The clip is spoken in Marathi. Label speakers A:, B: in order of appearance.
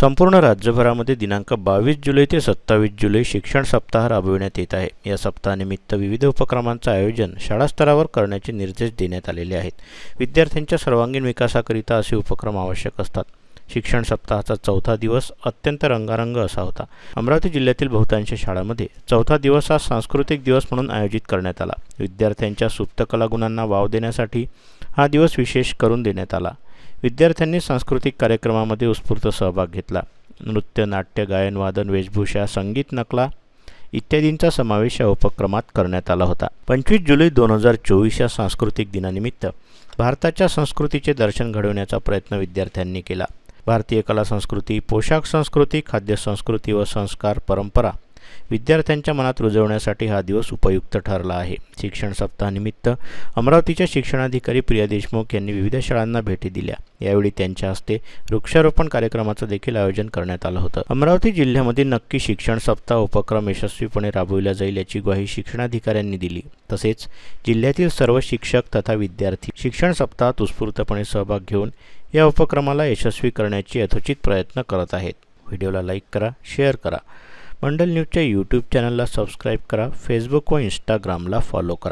A: संपूर्ण राज्यभरामध्ये दिनांक 22 जुलै ते 27 जुलै शिक्षण सप्ताह राबविण्यात येत आहे। या सप्ताहानिमित्त विविध उपक्रमांचे आयोजन शाळा स्तरावर करण्याचे निर्देश देण्यात आलेले आहेत। विद्यार्थ्यांच्या सर्वांगीण विकासाकरिता असे उपक्रम आवश्यक असतात। शिक्षण सप्ताहाचा चौथा दिवस अत्यंत रंगारंग असा होता। अमरावती जिल्ह्यातील बहुतांश शाळांमध्ये चौथा दिवस हा सांस्कृतिक दिवस म्हणून आयोजित करण्यात आला। विद्यार्थ्यांच्या सुप्त कलागुणांना वाव देण्यासाठी हा दिवस विशेष करून देण्यात आला। विद्यार्थ्यांनी सांस्कृतिक कार्यक्रमामध्ये उत्स्फूर्त सहभाग घेतला। नृत्य, नाट्य, गायन, वादन, वेशभूषा, संगीत, नकला इत्यादींचा समावेश या उपक्रमात करण्यात आला होता। 25 जुलै 2024 या सांस्कृतिक दिनानिमित्त भारताच्या संस्कृतीचे दर्शन घडवण्याचा प्रयत्न विद्यार्थ्यांनी केला। भारतीय कला संस्कृती, पोशाख संस्कृती, खाद्य संस्कृती व संस्कार परंपरा विद्यार्थ्यांच्या मनात रुजवण्यासाठी हा दिवस उपयुक्त ठरला आहे। शिक्षण सप्ताहानिमित्त अमरावतीच्या शिक्षणाधिकारी प्रिया देशमुख यांनी विविध शाळांना भेटी दिल्या। यावेळी त्यांच्या हस्ते वृक्षारोपण कार्यक्रमाचे देखील आयोजन करण्यात आलं होतं। अमरावती जिल्ह्यामध्ये नक्की शिक्षण सप्ताह उपक्रम यशस्वीपणे राबविला जाईल याची ग्वाही शिक्षणाधिकाऱ्यांनी दिली। तसेच जिल्ह्यातील सर्व शिक्षक तथा विद्यार्थी शिक्षण सप्ताहात उत्स्फूर्तपणे सहभाग घेऊन या उपक्रमाला यशस्वी करण्याचे यथोचित प्रयत्न करत आहेत। व्हिडिओला लाईक करा, शेअर करा। मंडल न्यूजच्या यूट्यूब चॅनलला सबस्क्राईब करा, फेसबुक व इंस्टाग्रामला फॉलो करा।